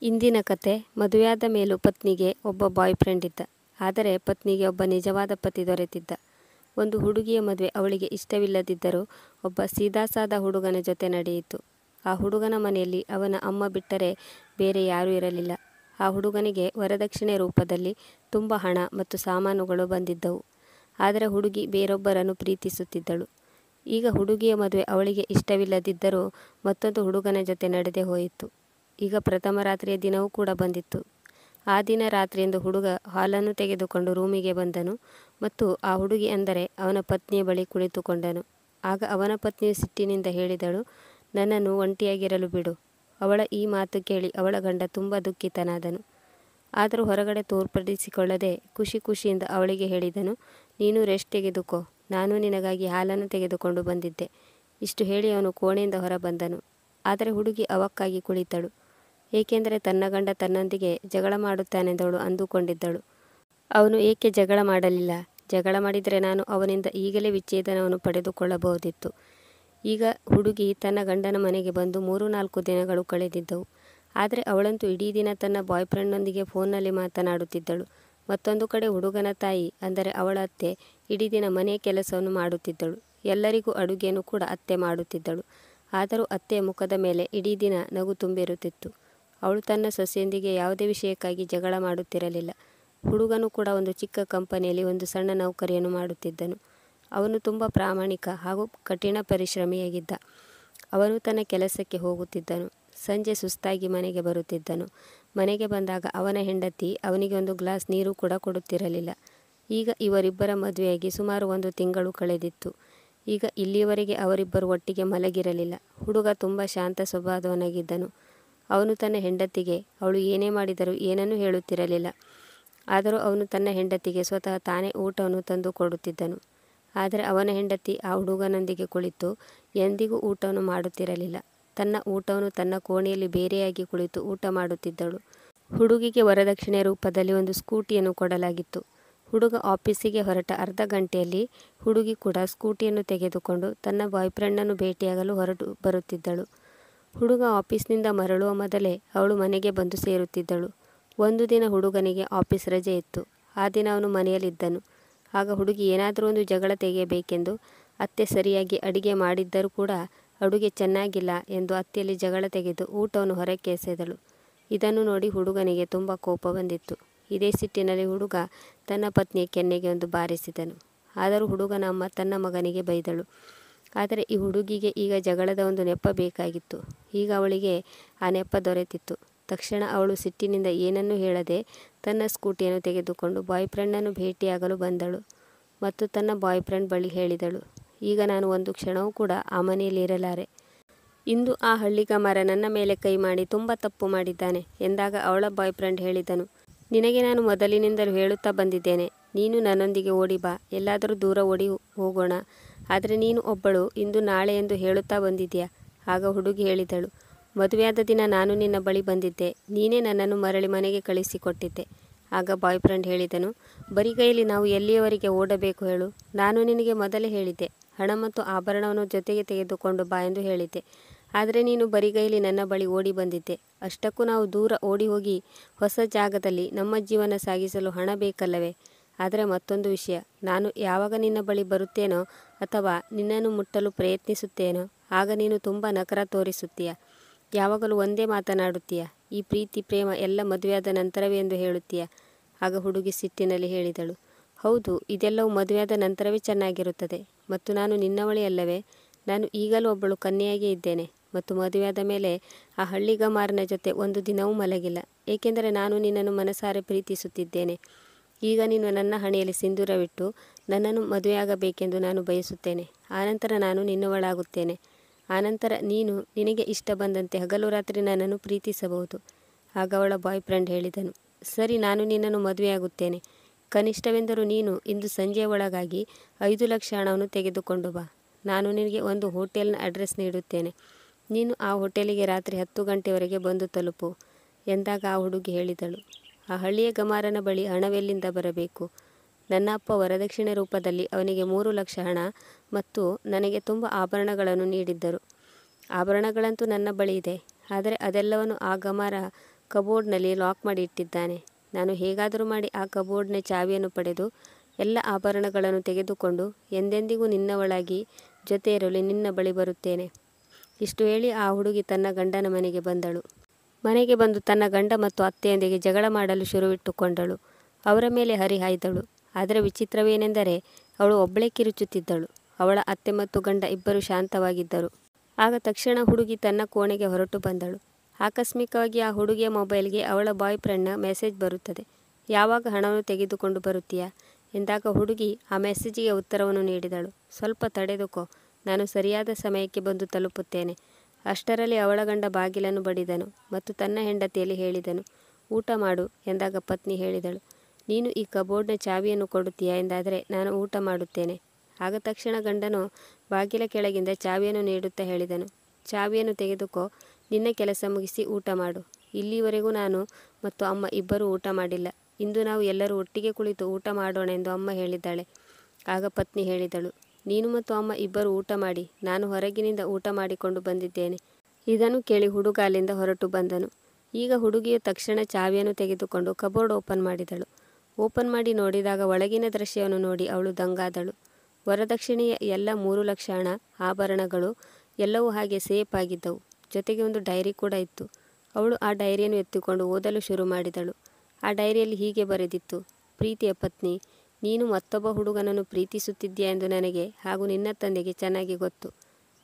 ಇಂದಿನ ಕತೆ. ಮದುವೆಯಾದ ಮೇಲೂ ಪತ್ನಿಗೆ ಒಬ್ಬ ಬಾಯ್ ಫ್ರೆಂಡ್ ಇದ್ದ. ಆದರೆ ಪತ್ನಿಗೆ ಒಬ್ಬ ನಿಜವಾದ ಪತಿ ದೊರೆತಿದ್ದ. ಒಂದು ಹುಡುಗಿಯ ಮದುವೆ ಅವಳಿಗೆ ಇಷ್ಟವಿಲ್ಲದಿದ್ದರೂ ಒಬ್ಬ ಸೀದಾಸಾದ ಹುಡುಗನ ಜೊತೆ ನಡೆಯಿತು. ಆ ಹುಡುಗನ ಮನೆಯಲ್ಲಿ ಅವನ ಅಮ್ಮ ಬಿಟ್ಟರೆ ಬೇರೆ ಯಾರೂ ಇರಲಿಲ್ಲ. ಆ ಹುಡುಗನಿಗೆ ವರದಕ್ಷಿಣೆ ರೂಪದಲ್ಲಿ ತುಂಬ ಹಣ ಮತ್ತು ಸಾಮಾನುಗಳು ಬಂದಿದ್ದವು. ಆದರೆ ಹುಡುಗಿ ಬೇರೊಬ್ಬರನ್ನು ಪ್ರೀತಿಸುತ್ತಿದ್ದಳು. ಈಗ ಹುಡುಗಿಯ ಮದುವೆ ಅವಳಿಗೆ ಇಷ್ಟವಿಲ್ಲದಿದ್ದರೂ ಮತ್ತೊಂದು ಹುಡುಗನ ಜೊತೆ ನಡೆದೇ ಹೋಯಿತು. ಈಗ ಪ್ರಥಮ ರಾತ್ರಿಯ ದಿನವೂ ಕೂಡ ಬಂದಿತ್ತು. ಆ ದಿನ ರಾತ್ರಿಯೆಂದು ಹುಡುಗ ಹಾಲನ್ನು ತೆಗೆದುಕೊಂಡು ರೂಮಿಗೆ ಬಂದನು ಮತ್ತು ಆ ಹುಡುಗಿ ಅಂದರೆ ಅವನ ಪತ್ನಿಯ ಬಳಿ ಕುಳಿತುಕೊಂಡನು. ಆಗ ಅವನ ಪತ್ನಿಯು ಸಿಟ್ಟಿನಿಂದ ಹೇಳಿದಳು, ನನ್ನನ್ನು ಒಂಟಿಯಾಗಿರಲು ಬಿಡು. ಅವಳ ಈ ಮಾತು ಕೇಳಿ ಅವಳ ಗಂಡ ತುಂಬ ದುಃಖಿತನಾದನು. ಆದರೂ ಹೊರಗಡೆ ತೋರ್ಪಡಿಸಿಕೊಳ್ಳದೆ ಖುಷಿಯಿಂದ ಅವಳಿಗೆ ಹೇಳಿದನು, ನೀನು ರೆಸ್ಟ್ ತೆಗೆದುಕೋ, ನಾನು ನಿನಗಾಗಿ ಹಾಲನ್ನು ತೆಗೆದುಕೊಂಡು ಬಂದಿದ್ದೆ. ಇಷ್ಟು ಹೇಳಿ ಅವನು ಕೋಣೆಯಿಂದ ಹೊರಬಂದನು. ಆದರೆ ಹುಡುಗಿ ಅವಕ್ಕಾಗಿ ಕುಳಿತಳು. ಏಕೆಂದರೆ ತನ್ನ ಗಂಡ ತನ್ನೊಂದಿಗೆ ಜಗಳ ಮಾಡುತ್ತಾನೆಂದವಳು ಅಂದುಕೊಂಡಿದ್ದಳು. ಅವನು ಏಕೆ ಜಗಳ ಮಾಡಲಿಲ್ಲ? ಜಗಳ ಮಾಡಿದರೆ ನಾನು ಅವನಿಂದ ಈಗಲೇ ವಿಚ್ಛೇದನವನ್ನು ಪಡೆದುಕೊಳ್ಳಬಹುದಿತ್ತು. ಈಗ ಹುಡುಗಿ ತನ್ನ ಗಂಡನ ಮನೆಗೆ ಬಂದು 3-4 ದಿನಗಳು ಕಳೆದಿದ್ದವು. ಆದರೆ ಅವಳಂತೂ ಇಡೀ ದಿನ ತನ್ನ ಬಾಯ್ ಫ್ರೆಂಡ್ನೊಂದಿಗೆ ಫೋನ್ನಲ್ಲಿ ಮಾತನಾಡುತ್ತಿದ್ದಳು. ಮತ್ತೊಂದು ಕಡೆ ಹುಡುಗನ ತಾಯಿ ಅಂದರೆ ಅವಳ ಅತ್ತೆ ಇಡೀ ದಿನ ಮನೆಯ ಕೆಲಸವನ್ನು ಮಾಡುತ್ತಿದ್ದಳು. ಎಲ್ಲರಿಗೂ ಅಡುಗೆಯನ್ನು ಕೂಡ ಅತ್ತೆ ಮಾಡುತ್ತಿದ್ದಳು. ಆದರೂ ಅತ್ತೆಯ ಮುಖದ ಮೇಲೆ ಇಡೀ ದಿನ ನಗು ತುಂಬಿರುತ್ತಿತ್ತು. ಅವಳು ತನ್ನ ಸೊಸೆಯೊಂದಿಗೆ ಯಾವುದೇ ವಿಷಯಕ್ಕಾಗಿ ಜಗಳ ಮಾಡುತ್ತಿರಲಿಲ್ಲ. ಹುಡುಗನು ಕೂಡ ಒಂದು ಚಿಕ್ಕ ಕಂಪನಿಯಲ್ಲಿ ಒಂದು ಸಣ್ಣ ನೌಕರಿಯನ್ನು ಮಾಡುತ್ತಿದ್ದನು. ಅವನು ತುಂಬ ಪ್ರಾಮಾಣಿಕ ಹಾಗೂ ಕಠಿಣ ಪರಿಶ್ರಮಿಯಾಗಿದ್ದ. ಅವನು ತನ್ನ ಕೆಲಸಕ್ಕೆ ಹೋಗುತ್ತಿದ್ದನು. ಸಂಜೆ ಸುಸ್ತಾಗಿ ಮನೆಗೆ ಬರುತ್ತಿದ್ದನು. ಮನೆಗೆ ಬಂದಾಗ ಅವನ ಹೆಂಡತಿ ಅವನಿಗೆ ಒಂದು ಗ್ಲಾಸ್ ನೀರು ಕೂಡ ಕೊಡುತ್ತಿರಲಿಲ್ಲ. ಈಗ ಇವರಿಬ್ಬರ ಮದುವೆಯಾಗಿ ಸುಮಾರು 1 ತಿಂಗಳು ಕಳೆದಿತ್ತು. ಈಗ ಇಲ್ಲಿಯವರೆಗೆ ಅವರಿಬ್ಬರು ಒಟ್ಟಿಗೆ ಮಲಗಿರಲಿಲ್ಲ. ಹುಡುಗ ತುಂಬ ಶಾಂತ ಸ್ವಭಾವದವನಾಗಿದ್ದನು. ಅವನು ತನ್ನ ಹೆಂಡತಿಗೆ ಅವಳು ಏನೇ ಮಾಡಿದರೂ ಏನನ್ನೂ ಹೇಳುತ್ತಿರಲಿಲ್ಲ. ಆದರೂ ಅವನು ತನ್ನ ಹೆಂಡತಿಗೆ ಸ್ವತಃ ತಾನೇ ಊಟವನ್ನು ತಂದು ಕೊಡುತ್ತಿದ್ದನು. ಆದರೆ ಅವನ ಹೆಂಡತಿ ಆ ಹುಡುಗನೊಂದಿಗೆ ಕುಳಿತು ಎಂದಿಗೂ ಊಟವನ್ನು ಮಾಡುತ್ತಿರಲಿಲ್ಲ. ತನ್ನ ಊಟವನ್ನು ತನ್ನ ಕೋಣೆಯಲ್ಲಿ ಬೇರೆಯಾಗಿ ಕುಳಿತು ಊಟ ಮಾಡುತ್ತಿದ್ದಳು. ಹುಡುಗಿಗೆ ವರದಕ್ಷಿಣೆ ರೂಪದಲ್ಲಿ ಒಂದು ಸ್ಕೂಟಿಯನ್ನು ಕೊಡಲಾಗಿತ್ತು. ಹುಡುಗ ಆಫೀಸಿಗೆ ಹೊರಟ ಅರ್ಧ ಗಂಟೆಯಲ್ಲಿ ಹುಡುಗಿ ಕೂಡ ಸ್ಕೂಟಿಯನ್ನು ತೆಗೆದುಕೊಂಡು ತನ್ನ ಬಾಯ್ ಫ್ರೆಂಡನ್ನು ಭೇಟಿಯಾಗಲು ಹೊರಟು ಬರುತ್ತಿದ್ದಳು. ಹುಡುಗ ಆಫೀಸ್ನಿಂದ ಮರಳುವ ಮೊದಲೇ ಅವಳು ಮನೆಗೆ ಬಂದು ಸೇರುತ್ತಿದ್ದಳು. ಒಂದು ದಿನ ಹುಡುಗನಿಗೆ ಆಫೀಸ್ ರಜೆ ಇತ್ತು. ಆ ದಿನ ಅವನು ಮನೆಯಲ್ಲಿದ್ದನು. ಆಗ ಹುಡುಗಿ ಏನಾದರೂ ಒಂದು ಜಗಳ ತೆಗೆಯಬೇಕೆಂದು ಅತ್ತೆ ಸರಿಯಾಗಿ ಅಡಿಗೆ ಮಾಡಿದ್ದರೂ ಕೂಡ ಅಡುಗೆ ಚೆನ್ನಾಗಿಲ್ಲ ಎಂದು ಅತ್ತೆಯಲ್ಲಿ ಜಗಳ ತೆಗೆದು ಊಟವನ್ನು ಹೊರಕ್ಕೆ ಎಸೆದಳು. ಇದನ್ನು ನೋಡಿ ಹುಡುಗನಿಗೆ ತುಂಬ ಕೋಪ ಬಂದಿತ್ತು. ಇದೇ ಸಿಟ್ಟಿನಲ್ಲಿ ಹುಡುಗ ತನ್ನ ಪತ್ನಿಯ ಕೆನ್ನೆಗೆ ಒಂದು ಬಾರಿಸಿದನು. ಆದರೂ ಹುಡುಗನ ಅಮ್ಮ ತನ್ನ ಮಗನಿಗೆ ಬೈದಳು. ಆದರೆ ಈ ಹುಡುಗಿಗೆ ಈಗ ಜಗಳದ ಒಂದು ನೆಪ ಬೇಕಾಗಿತ್ತು. ಈಗ ಅವಳಿಗೆ ಆ ನೆಪ ದೊರೆತಿತ್ತು. ತಕ್ಷಣ ಅವಳು ಸಿಟ್ಟಿನಿಂದ ಏನನ್ನೂ ಹೇಳದೆ ತನ್ನ ಸ್ಕೂಟಿಯನ್ನು ತೆಗೆದುಕೊಂಡು ಬಾಯ್ ಫ್ರೆಂಡನ್ನು ಭೇಟಿಯಾಗಲು ಬಂದಳು ಮತ್ತು ತನ್ನ ಬಾಯ್ ಫ್ರೆಂಡ್ ಬಳಿ ಹೇಳಿದಳು, ಈಗ ನಾನು ಒಂದು ಕ್ಷಣವೂ ಕೂಡ ಆ ಮನೆಯಲ್ಲಿ ಇರಲಾರೆ. ಇಂದು ಆ ಹಳ್ಳಿಗಮಾರ ನನ್ನ ಮೇಲೆ ಕೈ ಮಾಡಿ ತುಂಬ ತಪ್ಪು ಮಾಡಿದ್ದಾನೆ ಎಂದಾಗ ಅವಳ ಬಾಯ್ ಫ್ರೆಂಡ್ ಹೇಳಿದನು, ನಿನಗೆ ನಾನು ಮೊದಲಿನಿಂದಲೂ ಹೇಳುತ್ತಾ ಬಂದಿದ್ದೇನೆ, ನೀನು ನನ್ನೊಂದಿಗೆ ಓಡಿ ಬಾ, ಎಲ್ಲಾದರೂ ದೂರ ಓಡಿ ಹೋಗೋಣ. ಆದರೆ ನೀನು ಒಬ್ಬಳು ಇಂದು ನಾಳೆ ಎಂದು ಹೇಳುತ್ತಾ ಬಂದಿದ್ದೀಯಾ. ಆಗ ಹುಡುಗಿ ಹೇಳಿದಳು, ಮದುವೆಯಾದ ದಿನ ನಾನು ನಿನ್ನ ಬಳಿ ಬಂದಿದ್ದೆ, ನೀನೇ ನನ್ನನ್ನು ಮರಳಿ ಮನೆಗೆ ಕಳಿಸಿಕೊಟ್ಟಿದ್ದೆ. ಆಗ ಬಾಯ್ ಫ್ರೆಂಡ್ ಹೇಳಿದನು, ಬರಿಗೈಯಲ್ಲಿ ನಾವು ಎಲ್ಲಿಯವರೆಗೆ ಓಡಬೇಕು ಹೇಳು. ನಾನು ನಿನಗೆ ಮೊದಲೇ ಹೇಳಿದ್ದೆ, ಹಣ ಮತ್ತು ಆಭರಣವನ್ನು ಜೊತೆಗೆ ತೆಗೆದುಕೊಂಡು ಬಾ ಎಂದು ಹೇಳಿದ್ದೆ. ಆದರೆ ನೀನು ಬರಿಗೈಯಲ್ಲಿ ನನ್ನ ಬಳಿ ಓಡಿ ಬಂದಿದ್ದೆ. ಅಷ್ಟಕ್ಕೂ ನಾವು ದೂರ ಓಡಿ ಹೋಗಿ ಹೊಸ ಜಾಗದಲ್ಲಿ ನಮ್ಮ ಜೀವನ ಸಾಗಿಸಲು ಹಣ ಬೇಕಲ್ಲವೇ? ಆದರೆ ಮತ್ತೊಂದು ವಿಷಯ, ನಾನು ಯಾವಾಗ ನಿನ್ನ ಬಳಿ ಬರುತ್ತೇನೋ ಅಥವಾ ನಿನ್ನನ್ನು ಮುಟ್ಟಲು ಪ್ರಯತ್ನಿಸುತ್ತೇನೋ ಆಗ ನೀನು ತುಂಬ ನಖರ ತೋರಿಸುತ್ತೀಯ. ಯಾವಾಗಲೂ ಒಂದೇ ಮಾತನಾಡುತ್ತೀಯ. ಈ ಪ್ರೀತಿ ಪ್ರೇಮ ಎಲ್ಲ ಮದುವೆಯಾದ ನಂತರವೇ ಎಂದು ಹೇಳುತ್ತೀಯ. ಆಗ ಹುಡುಗಿ ಸಿಟ್ಟಿನಲ್ಲಿ ಹೇಳಿದಳು, ಹೌದು, ಇದೆಲ್ಲವೂ ಮದುವೆಯಾದ ನಂತರವೇ ಚೆನ್ನಾಗಿರುತ್ತದೆ. ಮತ್ತು ನಾನು ನಿನ್ನವಳೇ ಅಲ್ಲವೇ? ನಾನು ಈಗಲೂ ಒಬ್ಬಳು ಕನ್ಯೆಯಾಗೇ ಇದ್ದೇನೆ ಮತ್ತು ಮದುವೆಯಾದ ಮೇಲೆ ಆ ಹಳ್ಳಿಗಮಾರನ ಜೊತೆ ಒಂದು ದಿನವೂ ಮಲಗಿಲ್ಲ. ಏಕೆಂದರೆ ನಾನು ನಿನ್ನನ್ನು ಮನಸಾರೆ ಪ್ರೀತಿಸುತ್ತಿದ್ದೇನೆ. ಈಗ ನೀನು ನನ್ನ ಹಣೆಯಲ್ಲಿ ಸಿಂಧೂರವಿಟ್ಟು ನನ್ನನ್ನು ಮದುವೆಯಾಗಬೇಕೆಂದು ನಾನು ಬಯಸುತ್ತೇನೆ. ಆನಂತರ ನಾನು ನಿನ್ನವಳಾಗುತ್ತೇನೆ. ಆನಂತರ ನೀನು ನಿನಗೆ ಇಷ್ಟ ಬಂದಂತೆ ಹಗಲು ರಾತ್ರಿ ನನ್ನನ್ನು ಪ್ರೀತಿಸಬಹುದು. ಆಗ ಅವಳ ಬಾಯ್ ಫ್ರೆಂಡ್ ಹೇಳಿದನು, ಸರಿ, ನಾನು ನಿನ್ನನ್ನು ಮದುವೆಯಾಗುತ್ತೇನೆ. ಕನಿಷ್ಠವೆಂದರೂ ನೀನು ಇಂದು ಸಂಜೆಯ ಒಳಗಾಗಿ 5 ಲಕ್ಷ ಹಣವನ್ನು ತೆಗೆದುಕೊಂಡು ಬಾ. ನಾನು ನಿನಗೆ ಒಂದು ಹೋಟೆಲ್ನ ಅಡ್ರೆಸ್ ನೀಡುತ್ತೇನೆ. ನೀನು ಆ ಹೋಟೆಲಿಗೆ ರಾತ್ರಿ 10 ಗಂಟೆವರೆಗೆ ಬಂದು ತಲುಪು ಎಂದಾಗ ಆ ಹುಡುಗಿ ಹೇಳಿದಳು, ಆ ಹಳ್ಳಿಯ ಗಮಾರನ ಬಳಿ ಹಣವೆಲ್ಲಿಂದ ಬರಬೇಕು? ನನ್ನ ಅಪ್ಪ ವರದಕ್ಷಿಣೆ ರೂಪದಲ್ಲಿ ಅವನಿಗೆ 3 ಲಕ್ಷ ಹಣ ಮತ್ತು ನನಗೆ ತುಂಬ ಆಭರಣಗಳನ್ನು ನೀಡಿದ್ದರು. ಆಭರಣಗಳಂತೂ ನನ್ನ ಬಳಿ ಇದೆ. ಆದರೆ ಅದೆಲ್ಲವನ್ನು ಆ ಗಮಾರ ಕಬೋರ್ಡ್ನಲ್ಲಿ ಲಾಕ್ ಮಾಡಿ ಇಟ್ಟಿದ್ದಾನೆ. ನಾನು ಹೇಗಾದರೂ ಮಾಡಿ ಆ ಕಬೋರ್ಡ್ನ ಚಾವಿಯನ್ನು ಪಡೆದು ಎಲ್ಲ ಆಭರಣಗಳನ್ನು ತೆಗೆದುಕೊಂಡು ಎಂದೆಂದಿಗೂ ನಿನ್ನವಳಾಗಿ ಜೊತೆ ಇರಲು ನಿನ್ನ ಬಳಿ ಬರುತ್ತೇನೆ. ಇಷ್ಟು ಹೇಳಿ ಆ ಹುಡುಗಿ ತನ್ನ ಗಂಡನ ಮನೆಗೆ ಬಂದಳು. ಮನೆಗೆ ಬಂದು ತನ್ನ ಗಂಡ ಮತ್ತು ಅತ್ತೆಯೊಂದಿಗೆ ಜಗಳ ಮಾಡಲು ಶುರುವಿಟ್ಟುಕೊಂಡಳು. ಅವರ ಮೇಲೆ ಹರಿಹಾಯ್ದಳು. ಆದರೆ ವಿಚಿತ್ರವೇನೆಂದರೆ ಅವಳು ಒಬ್ಬಳೇ ಕಿರುಚುತ್ತಿದ್ದಳು. ಅವಳ ಅತ್ತೆ ಮತ್ತು ಗಂಡ ಇಬ್ಬರು ಶಾಂತವಾಗಿದ್ದರು. ಆಗ ತಕ್ಷಣ ಹುಡುಗಿ ತನ್ನ ಕೋಣೆಗೆ ಹೊರಟು ಬಂದಳು. ಆಕಸ್ಮಿಕವಾಗಿ ಆ ಹುಡುಗಿಯ ಮೊಬೈಲ್ಗೆ ಅವಳ ಬಾಯ್ ಫ್ರೆಂಡ್ನ ಮೆಸೇಜ್ ಬರುತ್ತದೆ. ಯಾವಾಗ ಹಣವನ್ನು ತೆಗೆದುಕೊಂಡು ಬರುತ್ತೀಯಾ ಎಂದಾಗ ಹುಡುಗಿ ಆ ಮೆಸೇಜಿಗೆ ಉತ್ತರವನ್ನು ನೀಡಿದಳು. ಸ್ವಲ್ಪ ತಡೆದುಕೋ, ನಾನು ಸರಿಯಾದ ಸಮಯಕ್ಕೆ ಬಂದು ತಲುಪುತ್ತೇನೆ. ಅಷ್ಟರಲ್ಲಿ ಅವಳ ಗಂಡ ಬಾಗಿಲನ್ನು ಬಡಿದನು ಮತ್ತು ತನ್ನ ಹೆಂಡತಿಯಲ್ಲಿ ಹೇಳಿದನು, ಊಟ ಮಾಡು ಎಂದಾಗ ಪತ್ನಿ ಹೇಳಿದಳು, ನೀನು ಈ ಕಬೋರ್ಡ್ನ ಚಾವಿಯನ್ನು ಕೊಡುತ್ತೀಯಾ ಎಂದಾದರೆ ನಾನು ಊಟ ಮಾಡುತ್ತೇನೆ. ಆಗ ತಕ್ಷಣ ಗಂಡನು ಬಾಗಿಲ ಕೆಳಗಿಂದ ಚಾವಿಯನ್ನು ನೀಡುತ್ತಾ ಹೇಳಿದನು, ಚಾವಿಯನ್ನು ತೆಗೆದುಕೋ, ನಿನ್ನ ಕೆಲಸ ಮುಗಿಸಿ ಊಟ ಮಾಡು. ಇಲ್ಲಿವರೆಗೂ ನಾನು ಮತ್ತು ಅಮ್ಮ ಇಬ್ಬರೂ ಊಟ ಮಾಡಿಲ್ಲ. ಇಂದು ನಾವು ಎಲ್ಲರೂ ಒಟ್ಟಿಗೆ ಕುಳಿತು ಊಟ ಮಾಡೋಣ ಎಂದು ಅಮ್ಮ ಹೇಳಿದ್ದಾಳೆ. ಆಗ ಪತ್ನಿ ಹೇಳಿದಳು, ನೀನು ಮತ್ತು ಅಮ್ಮ ಇಬ್ಬರು ಊಟ ಮಾಡಿ, ನಾನು ಹೊರಗಿನಿಂದ ಊಟ ಮಾಡಿಕೊಂಡು ಬಂದಿದ್ದೇನೆ. ಇದನ್ನು ಕೇಳಿ ಹುಡುಗ ಅಲ್ಲಿಂದ ಹೊರಟು ಬಂದನು. ಈಗ ಹುಡುಗಿಯು ತಕ್ಷಣ ಚಾವಿಯನ್ನು ತೆಗೆದುಕೊಂಡು ಕಬೋರ್ಡ್ ಓಪನ್ ಮಾಡಿದಳು. ಓಪನ್ ಮಾಡಿ ನೋಡಿದಾಗ ಒಳಗಿನ ದೃಶ್ಯವನ್ನು ನೋಡಿ ಅವಳು ದಂಗಾದಳು. ವರದಕ್ಷಿಣೆಯ ಎಲ್ಲ 3 ಲಕ್ಷ ಹಣ, ಆಭರಣಗಳು ಎಲ್ಲವೂ ಹಾಗೆ ಸೇಫ್ ಆಗಿದ್ದವು. ಜೊತೆಗೆ ಒಂದು ಡೈರಿ ಕೂಡ ಇತ್ತು. ಅವಳು ಆ ಡೈರಿಯನ್ನು ಎತ್ತಿಕೊಂಡು ಓದಲು ಶುರು ಮಾಡಿದಳು. ಆ ಡೈರಿಯಲ್ಲಿ ಹೀಗೆ ಬರೆದಿತ್ತು, ಪ್ರೀತಿಯ ಪತ್ನಿ, ನೀನು ಮತ್ತೊಬ್ಬ ಹುಡುಗನನ್ನು ಪ್ರೀತಿಸುತ್ತಿದ್ದೀಯಾ ಎಂದು ನನಗೆ ಹಾಗೂ ನಿನ್ನ ತಂದೆಗೆ ಚೆನ್ನಾಗಿ ಗೊತ್ತು.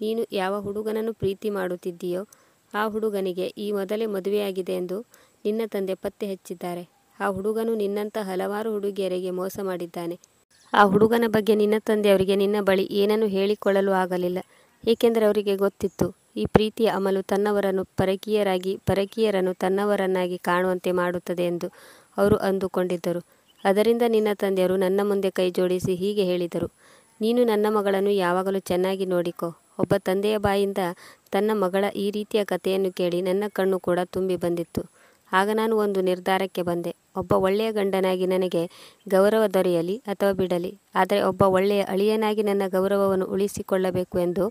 ನೀನು ಯಾವ ಹುಡುಗನನ್ನು ಪ್ರೀತಿ ಮಾಡುತ್ತಿದ್ದೀಯೋ ಆ ಹುಡುಗನಿಗೆ ಈ ಮೊದಲೇ ಮದುವೆಯಾಗಿದೆ ಎಂದು ನಿನ್ನ ತಂದೆ ಪತ್ತೆ ಹಚ್ಚಿದ್ದಾರೆ. ಆ ಹುಡುಗನು ನಿನ್ನಂಥ ಹಲವಾರು ಹುಡುಗಿಯರಿಗೆ ಮೋಸ ಮಾಡಿದ್ದಾನೆ. ಆ ಹುಡುಗನ ಬಗ್ಗೆ ನಿನ್ನ ತಂದೆಯವರಿಗೆ ನಿನ್ನ ಬಳಿ ಏನನ್ನು ಹೇಳಿಕೊಳ್ಳಲು ಆಗಲಿಲ್ಲ. ಏಕೆಂದರೆ ಅವರಿಗೆ ಗೊತ್ತಿತ್ತು, ಈ ಪ್ರೀತಿಯ ಅಮಲು ತನ್ನವರನ್ನು ಪರಕೀಯರಾಗಿ ಪರಕೀಯರನ್ನು ತನ್ನವರನ್ನಾಗಿ ಕಾಣುವಂತೆ ಮಾಡುತ್ತದೆ ಎಂದು ಅವರು ಅಂದುಕೊಂಡಿದ್ದರು. ಅದರಿಂದ ನಿನ್ನ ತಂದೆಯರು ನನ್ನ ಮುಂದೆ ಕೈ ಜೋಡಿಸಿ ಹೀಗೆ ಹೇಳಿದರು, ನೀನು ನನ್ನ ಮಗಳನ್ನು ಯಾವಾಗಲೂ ಚೆನ್ನಾಗಿ ನೋಡಿಕೋ. ಒಬ್ಬ ತಂದೆಯ ಬಾಯಿಂದ ತನ್ನ ಮಗಳ ಈ ರೀತಿಯ ಕಥೆಯನ್ನು ಕೇಳಿ ನನ್ನ ಕಣ್ಣು ಕೂಡ ತುಂಬಿ ಬಂದಿತ್ತು. ಆಗ ನಾನು ಒಂದು ನಿರ್ಧಾರಕ್ಕೆ ಬಂದೆ. ಒಬ್ಬ ಒಳ್ಳೆಯ ಗಂಡನಾಗಿ ನನಗೆ ಗೌರವ ದೊರೆಯಲಿ ಅಥವಾ ಬಿಡಲಿ, ಆದರೆ ಒಬ್ಬ ಒಳ್ಳೆಯ ಅಳಿಯನಾಗಿ ನನ್ನ ಗೌರವವನ್ನು ಉಳಿಸಿಕೊಳ್ಳಬೇಕು ಎಂದು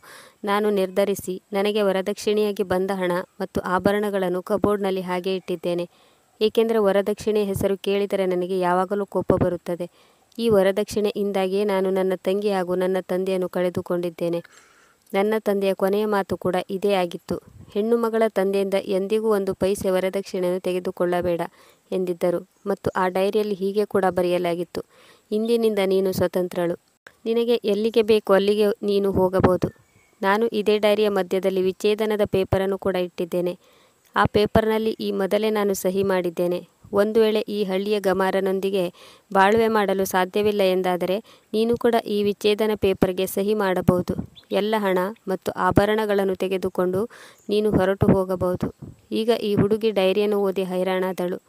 ನಾನು ನಿರ್ಧರಿಸಿ ನನಗೆ ವರದಕ್ಷಿಣೆಯಾಗಿ ಬಂದ ಹಣ ಮತ್ತು ಆಭರಣಗಳನ್ನು ಕಬೋರ್ಡ್ನಲ್ಲಿ ಹಾಗೆ ಇಟ್ಟಿದ್ದೇನೆ. ಏಕೆಂದರೆ ವರದಕ್ಷಿಣೆಯ ಹೆಸರು ಕೇಳಿದರೆ ನನಗೆ ಯಾವಾಗಲೂ ಕೋಪ ಬರುತ್ತದೆ. ಈ ವರದಕ್ಷಿಣೆಯಿಂದಾಗಿಯೇ ನಾನು ನನ್ನ ತಂಗಿ ಹಾಗೂ ನನ್ನ ತಂದೆಯನ್ನು ಕಳೆದುಕೊಂಡಿದ್ದೇನೆ. ನನ್ನ ತಂದೆಯ ಕೊನೆಯ ಮಾತು ಕೂಡ ಇದೇ ಆಗಿತ್ತು. ಹೆಣ್ಣು ಮಗಳ ತಂದೆಯಿಂದ ಎಂದಿಗೂ 1 ಪೈಸೆ ವರದಕ್ಷಿಣೆಯನ್ನು ತೆಗೆದುಕೊಳ್ಳಬೇಡ ಎಂದಿದ್ದರು. ಮತ್ತು ಆ ಡೈರಿಯಲ್ಲಿ ಹೀಗೆ ಕೂಡ ಬರೆಯಲಾಗಿತ್ತು, ಇಂದಿನಿಂದ ನೀನು ಸ್ವತಂತ್ರಳು. ನಿನಗೆ ಎಲ್ಲಿಗೆ ಬೇಕು ಅಲ್ಲಿಗೆ ನೀನು ಹೋಗಬಹುದು. ನಾನು ಇದೇ ಡೈರಿಯ ಮಧ್ಯದಲ್ಲಿ ವಿಚ್ಛೇದನದ ಪೇಪರನ್ನು ಕೂಡ ಇಟ್ಟಿದ್ದೇನೆ. ಆ ಪೇಪರ್ನಲ್ಲಿ ಈ ಮೊದಲೇ ನಾನು ಸಹಿ ಮಾಡಿದ್ದೇನೆ. ಒಂದು ವೇಳೆ ಈ ಹಳ್ಳಿಯ ಗಮಾರನೊಂದಿಗೆ ಬಾಳ್ವೆ ಮಾಡಲು ಸಾಧ್ಯವಿಲ್ಲ ಎಂದಾದರೆ ನೀನು ಕೂಡ ಈ ವಿಚ್ಛೇದನ ಪೇಪರ್ಗೆ ಸಹಿ ಮಾಡಬಹುದು. ಎಲ್ಲ ಹಣ ಮತ್ತು ಆಭರಣಗಳನ್ನು ತೆಗೆದುಕೊಂಡು ನೀನು ಹೊರಟು ಹೋಗಬಹುದು. ಈಗ ಈ ಹುಡುಗಿ ಡೈರಿಯನ್ನು ಓದಿ ಹೈರಾಣಾದಳು.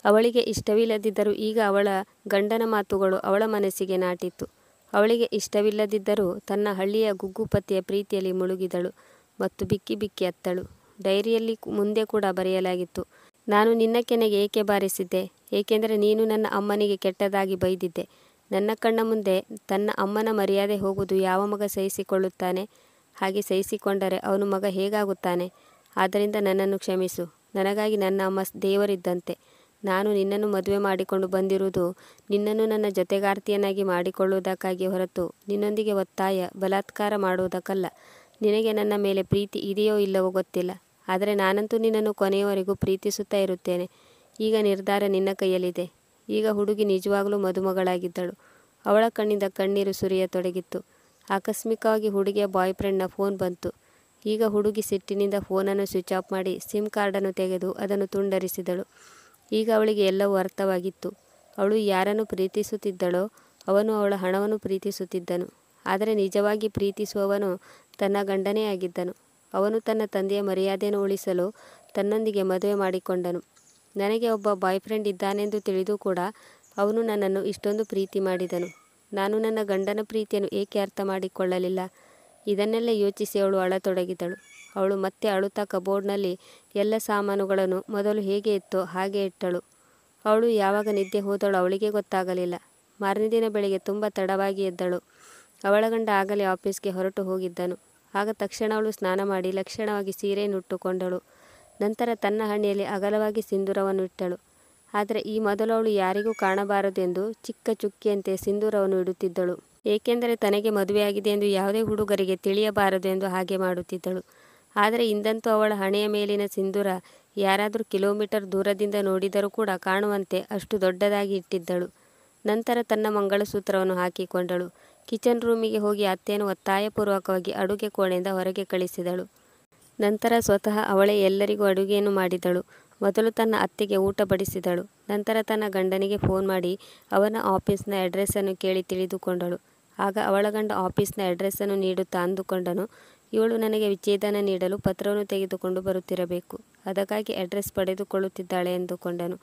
ಅವಳಿಗೆ ಇಷ್ಟವಿಲ್ಲದಿದ್ದರೂ ಈಗ ಅವಳ ಗಂಡನ ಮಾತುಗಳು ಅವಳ ಮನಸ್ಸಿಗೆ ನಾಟಿತ್ತು. ಅವಳಿಗೆ ಇಷ್ಟವಿಲ್ಲದಿದ್ದರೂ ತನ್ನ ಹಳ್ಳಿಯ ಗುಗ್ಗುಪತಿಯ ಪ್ರೀತಿಯಲ್ಲಿ ಮುಳುಗಿದಳು ಮತ್ತು ಬಿಕ್ಕಿ ಬಿಕ್ಕಿ ಅತ್ತಳು. ಡೈರಿಯಲ್ಲಿ ಮುಂದೆ ಕೂಡ ಬರೆಯಲಾಗಿತ್ತು, ನಾನು ನಿನ್ನ ಕೆನೆಗೆ ಏಕೆ ಬಾರಿಸಿದ್ದೆ, ಏಕೆಂದರೆ ನೀನು ನನ್ನ ಅಮ್ಮನಿಗೆ ಕೆಟ್ಟದಾಗಿ ಬೈದಿದ್ದೆ. ನನ್ನ ಕಣ್ಣ ಮುಂದೆ ತನ್ನ ಅಮ್ಮನ ಮರ್ಯಾದೆ ಹೋಗುವುದು ಯಾವ ಮಗ ಸಹಿಸಿಕೊಳ್ಳುತ್ತಾನೆ? ಹಾಗೆ ಸಹಿಸಿಕೊಂಡರೆ ಅವನು ಮಗ ಹೇಗಾಗುತ್ತಾನೆ? ಆದ್ದರಿಂದ ನನ್ನನ್ನು ಕ್ಷಮಿಸು. ನನಗಾಗಿ ನನ್ನ ಅಮ್ಮ ದೇವರಿದ್ದಂತೆ. ನಾನು ನಿನ್ನನ್ನು ಮದುವೆ ಮಾಡಿಕೊಂಡು ಬಂದಿರುವುದು ನಿನ್ನನ್ನು ನನ್ನ ಜೊತೆಗಾರ್ತಿಯನ್ನಾಗಿ ಮಾಡಿಕೊಳ್ಳುವುದಕ್ಕಾಗಿ ಹೊರತು ನಿನ್ನೊಂದಿಗೆ ಒತ್ತಾಯ ಬಲಾತ್ಕಾರ ಮಾಡುವುದಕ್ಕಲ್ಲ. ನಿನಗೆ ನನ್ನ ಮೇಲೆ ಪ್ರೀತಿ ಇದೆಯೋ ಇಲ್ಲವೋ ಗೊತ್ತಿಲ್ಲ, ಆದರೆ ನಾನಂತೂ ನಿನ್ನನ್ನು ಕೊನೆಯವರೆಗೂ ಪ್ರೀತಿಸುತ್ತಾ ಇರುತ್ತೇನೆ. ಈಗ ನಿರ್ಧಾರ ನಿನ್ನ ಕೈಯಲ್ಲಿದೆ. ಈಗ ಹುಡುಗಿ ನಿಜವಾಗಲೂ ಮದುಮಗಳಾಗಿದ್ದಳು. ಅವಳ ಕಣ್ಣಿಂದ ಕಣ್ಣೀರು ಸುರಿಯತೊಡಗಿತ್ತು. ಆಕಸ್ಮಿಕವಾಗಿ ಹುಡುಗಿಯ ಬಾಯ್ ಫ್ರೆಂಡ್ನ ಫೋನ್ ಬಂತು. ಈಗ ಹುಡುಗಿ ಸಿಟ್ಟಿನಿಂದ ಫೋನನ್ನು ಸ್ವಿಚ್ ಆಫ್ ಮಾಡಿ ಸಿಮ್ ಕಾರ್ಡನ್ನು ತೆಗೆದು ಅದನ್ನು ತುಂಡರಿಸಿದಳು. ಈಗ ಅವಳಿಗೆ ಎಲ್ಲವೂ ಅರ್ಥವಾಗಿತ್ತು. ಅವಳು ಯಾರನ್ನು ಪ್ರೀತಿಸುತ್ತಿದ್ದಳೋ ಅವನು ಅವಳ ಹಣವನ್ನು ಪ್ರೀತಿಸುತ್ತಿದ್ದನು. ಆದರೆ ನಿಜವಾಗಿ ಪ್ರೀತಿಸುವವನು ತನ್ನ ಗಂಡನೇ ಆಗಿದ್ದನು. ಅವನು ತನ್ನ ತಂದೆಯ ಮರ್ಯಾದೆಯನ್ನು ಉಳಿಸಲು ತನ್ನೊಂದಿಗೆ ಮದುವೆ ಮಾಡಿಕೊಂಡನು. ನನಗೆ ಒಬ್ಬ ಬಾಯ್ ಫ್ರೆಂಡ್ ಇದ್ದಾನೆಂದು ತಿಳಿದು ಕೂಡ ಅವನು ನನ್ನನ್ನು ಇಷ್ಟೊಂದು ಪ್ರೀತಿ ಮಾಡಿದನು. ನಾನು ನನ್ನ ಗಂಡನ ಪ್ರೀತಿಯನ್ನು ಏಕೆ ಅರ್ಥ ಮಾಡಿಕೊಳ್ಳಲಿಲ್ಲ? ಇದನ್ನೆಲ್ಲ ಯೋಚಿಸಿ ಅವಳು ಅಳತೊಡಗಿದಳು. ಅವಳು ಮತ್ತೆ ಅಳುತ್ತಾ ಕಬೋರ್ಡ್ನಲ್ಲಿ ಎಲ್ಲ ಸಾಮಾನುಗಳನ್ನು ಮೊದಲು ಹೇಗೆ ಇತ್ತೋ ಹಾಗೆ ಇಟ್ಟಳು. ಅವಳು ಯಾವಾಗ ನಿದ್ದೆ ಹೋದಳು ಅವಳಿಗೆ ಗೊತ್ತಾಗಲಿಲ್ಲ. ಮಾರನೇ ದಿನ ಬೆಳಿಗ್ಗೆ ತುಂಬ ತಡವಾಗಿ ಎದ್ದಳು. ಅವಳ ಗಂಡ ಆಗಲೇ ಆಫೀಸ್ಗೆ ಹೊರಟು ಹೋಗಿದ್ದನು. ಆಗ ತಕ್ಷಣ ಅವಳು ಸ್ನಾನ ಮಾಡಿ ಲಕ್ಷಣವಾಗಿ ಸೀರೆಯನ್ನುಟ್ಟುಕೊಂಡಳು. ನಂತರ ತನ್ನ ಹಣೆಯಲ್ಲಿ ಅಗಲವಾಗಿ ಸಿಂಧೂರವನ್ನು ಇಟ್ಟಳು. ಆದರೆ ಈ ಮೊದಲು ಅವಳು ಯಾರಿಗೂ ಕಾಣಬಾರದೆಂದು ಚಿಕ್ಕ ಚುಕ್ಕಿಯಂತೆ ಸಿಂಧೂರವನ್ನು ಇಡುತ್ತಿದ್ದಳು. ಏಕೆಂದರೆ ತನಗೆ ಮದುವೆಯಾಗಿದೆ ಎಂದು ಯಾವುದೇ ಹುಡುಗರಿಗೆ ತಿಳಿಯಬಾರದು ಎಂದು ಹಾಗೆ ಮಾಡುತ್ತಿದ್ದಳು. ಆದರೆ ಇಂದಂತೂ ಅವಳ ಹಣೆಯ ಮೇಲಿನ ಸಿಂಧೂರ ಯಾರಾದರೂ ಕಿಲೋಮೀಟರ್ ದೂರದಿಂದ ನೋಡಿದರೂ ಕೂಡ ಕಾಣುವಂತೆ ಅಷ್ಟು ದೊಡ್ಡದಾಗಿ ಇಟ್ಟಿದ್ದಳು. ನಂತರ ತನ್ನ ಮಂಗಳಸೂತ್ರವನ್ನು ಹಾಕಿಕೊಂಡಳು. ಕಿಚನ್ ರೂಮಿಗೆ ಹೋಗಿ ಅತ್ತೆಯನ್ನು ಒತ್ತಾಯಪೂರ್ವಕವಾಗಿ ಅಡುಗೆ ಕೋಣೆಯಿಂದ ಹೊರಗೆ ಕಳಿಸಿದಳು. ನಂತರ ಸ್ವತಃ ಅವಳೇ ಎಲ್ಲರಿಗೂ ಅಡುಗೆಯನ್ನು ಮಾಡಿದಳು. ಮೊದಲು ತನ್ನ ಅತ್ತೆಗೆ ಊಟ ಬಡಿಸಿದಳು. ನಂತರ ತನ್ನ ಗಂಡನಿಗೆ ಫೋನ್ ಮಾಡಿ ಅವನ ಆಫೀಸ್ನ ಅಡ್ರೆಸ್ಸನ್ನು ಕೇಳಿ ತಿಳಿದುಕೊಂಡಳು. ಆಗ ಅವಳ ಗಂಡ ಆಫೀಸ್ನ ಅಡ್ರೆಸ್ಸನ್ನು ನೀಡುತ್ತಾ ಅಂದುಕೊಂಡನು, ಇವಳು ನನಗೆ ವಿಚ್ಛೇದನ ನೀಡಲು ಪತ್ರವನ್ನು ತೆಗೆದುಕೊಂಡು ಬರುತ್ತಿರಬೇಕು, ಅದಕ್ಕಾಗಿ ಅಡ್ರೆಸ್ ಪಡೆದುಕೊಳ್ಳುತ್ತಿದ್ದಾಳೆ ಎಂದುಕೊಂಡನು.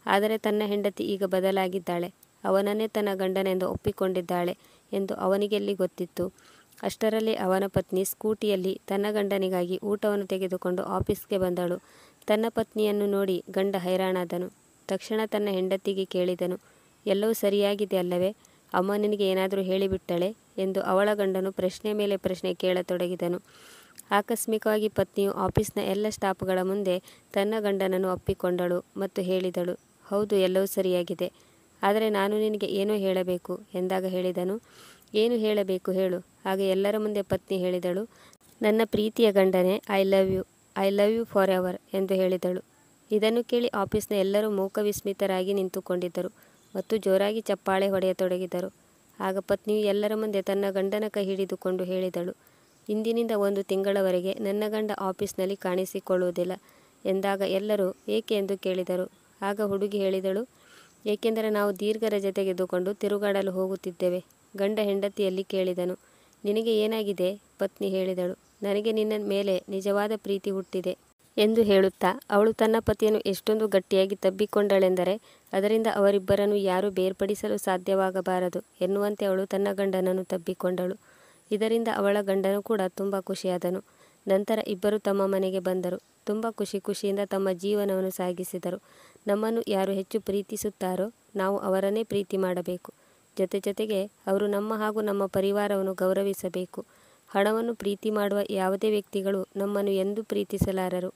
ಆದರೆ ತನ್ನ ಹೆಂಡತಿ ಈಗ ಬದಲಾಗಿದ್ದಾಳೆ, ಅವನನ್ನೇ ತನ್ನ ಗಂಡನೆಂದು ಒಪ್ಪಿಕೊಂಡಿದ್ದಾಳೆ ಎಂದು ಅವನಿಗೆಲ್ಲಿ ಗೊತ್ತಿತ್ತು. ಅಷ್ಟರಲ್ಲಿ ಅವನ ಪತ್ನಿ ಸ್ಕೂಟಿಯಲ್ಲಿ ತನ್ನ ಗಂಡನಿಗಾಗಿ ಊಟವನ್ನು ತೆಗೆದುಕೊಂಡು ಆಫೀಸ್ಗೆ ಬಂದಳು. ತನ್ನ ಪತ್ನಿಯನ್ನು ನೋಡಿ ಗಂಡ ಹೈರಾಣಾದನು. ತಕ್ಷಣ ತನ್ನ ಹೆಂಡತಿಗೆ ಕೇಳಿದನು, ಎಲ್ಲವೂ ಸರಿಯಾಗಿದೆ ಅಲ್ಲವೇ, ಅಮ್ಮ ನಿನಗೆ ಏನಾದರೂ ಹೇಳಿಬಿಟ್ಟಳೆ ಎಂದು ಅವಳ ಗಂಡನು ಪ್ರಶ್ನೆ ಮೇಲೆ ಪ್ರಶ್ನೆ ಕೇಳತೊಡಗಿದನು. ಆಕಸ್ಮಿಕವಾಗಿ ಪತ್ನಿಯು ಆಫೀಸ್ನ ಎಲ್ಲ ಸ್ಟಾಫ್ಗಳ ಮುಂದೆ ತನ್ನ ಗಂಡನನ್ನು ಒಪ್ಪಿಕೊಂಡಳು ಮತ್ತು ಹೇಳಿದಳು, ಹೌದು, ಎಲ್ಲವೂ ಸರಿಯಾಗಿದೆ, ಆದರೆ ನಾನು ನಿನಗೆ ಏನೋ ಹೇಳಬೇಕು ಎಂದಾಗ ಹೇಳಿದನು, ಏನು ಹೇಳಬೇಕು ಹೇಳು. ಆಗ ಎಲ್ಲರ ಮುಂದೆ ಪತ್ನಿ ಹೇಳಿದಳು, ನನ್ನ ಪ್ರೀತಿಯ ಗಂಡನೇ, I love you forever ಎಂದು ಹೇಳಿದಳು. ಇದನ್ನು ಕೇಳಿ ಆಫೀಸ್ನ ಎಲ್ಲರೂ ಮೂಕವಿಸ್ಮಿತರಾಗಿ ನಿಂತುಕೊಂಡಿದ್ದರು ಮತ್ತು ಜೋರಾಗಿ ಚಪ್ಪಾಳೆ ಹೊಡೆಯತೊಡಗಿದರು. ಆಗ ಪತ್ನಿಯು ಎಲ್ಲರ ಮುಂದೆ ತನ್ನ ಗಂಡನ ಕೈ ಹಿಡಿದುಕೊಂಡು ಹೇಳಿದಳು, ಇಂದಿನಿಂದ 1 ತಿಂಗಳವರೆಗೆ ನನ್ನ ಗಂಡ ಆಫೀಸ್ನಲ್ಲಿ ಕಾಣಿಸಿಕೊಳ್ಳುವುದಿಲ್ಲ ಎಂದಾಗ ಎಲ್ಲರೂ ಏಕೆ ಎಂದು ಕೇಳಿದರು. ಆಗ ಹುಡುಗಿ ಹೇಳಿದಳು, ಏಕೆಂದರೆ ನಾವು ದೀರ್ಘ ರಜೆ ತೆಗೆದುಕೊಂಡು ತಿರುಗಾಡಲು ಹೋಗುತ್ತಿದ್ದೇವೆ. ಗಂಡ ಹೆಂಡತಿಯಲ್ಲಿ ಕೇಳಿದನು, ನಿನಗೆ ಏನಾಗಿದೆ? ಪತ್ನಿ ಹೇಳಿದಳು, ನನಗೆ ನಿನ್ನ ಮೇಲೆ ನಿಜವಾದ ಪ್ರೀತಿ ಹುಟ್ಟಿದೆ ಎಂದು ಹೇಳುತ್ತಾ ಅವಳು ತನ್ನ ಪತಿಯನ್ನು ಎಷ್ಟೊಂದು ಗಟ್ಟಿಯಾಗಿ ತಬ್ಬಿಕೊಂಡಳೆಂದರೆ ಅದರಿಂದ ಅವರಿಬ್ಬರನ್ನು ಯಾರೂ ಬೇರ್ಪಡಿಸಲು ಸಾಧ್ಯವಾಗಬಾರದು ಎನ್ನುವಂತೆ ಅವಳು ತನ್ನ ಗಂಡನನ್ನು ತಬ್ಬಿಕೊಂಡಳು. ಇದರಿಂದ ಅವಳ ಗಂಡನು ಕೂಡ ತುಂಬ ಖುಷಿಯಾದನು. ನಂತರ ಇಬ್ಬರು ತಮ್ಮ ಮನೆಗೆ ಬಂದರು. ತುಂಬ ಖುಷಿಯಿಂದ ತಮ್ಮ ಜೀವನವನ್ನು ಸಾಗಿಸಿದರು. ನಮ್ಮನ್ನು ಯಾರು ಹೆಚ್ಚು ಪ್ರೀತಿಸುತ್ತಾರೋ ನಾವು ಅವರನ್ನೇ ಪ್ರೀತಿ ಮಾಡಬೇಕು. ಜೊತೆಗೆ ಅವರು ನಮ್ಮ ಹಾಗೂ ನಮ್ಮ ಪರಿವಾರವನ್ನು ಗೌರವಿಸಬೇಕು. ಹಣವನ್ನು ಪ್ರೀತಿ ಮಾಡುವ ಯಾವುದೇ ವ್ಯಕ್ತಿಗಳು ನಮ್ಮನ್ನು ಎಂದೂ ಪ್ರೀತಿಸಲಾರರು.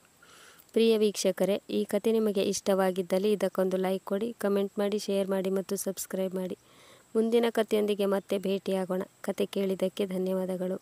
ಪ್ರಿಯ ವೀಕ್ಷಕರೇ, ಈ ಕತೆ ನಿಮಗೆ ಇಷ್ಟವಾಗಿದ್ದಲ್ಲಿ ಇದಕ್ಕೊಂದು ಲೈಕ್ ಕೊಡಿ, ಕಮೆಂಟ್ ಮಾಡಿ, ಶೇರ್ ಮಾಡಿ ಮತ್ತು ಸಬ್ಸ್ಕ್ರೈಬ್ ಮಾಡಿ. ಮುಂದಿನ ಕಥೆಯೊಂದಿಗೆ ಮತ್ತೆ ಭೇಟಿಯಾಗೋಣ. ಕತೆ ಕೇಳಿದ್ದಕ್ಕೆ ಧನ್ಯವಾದಗಳು.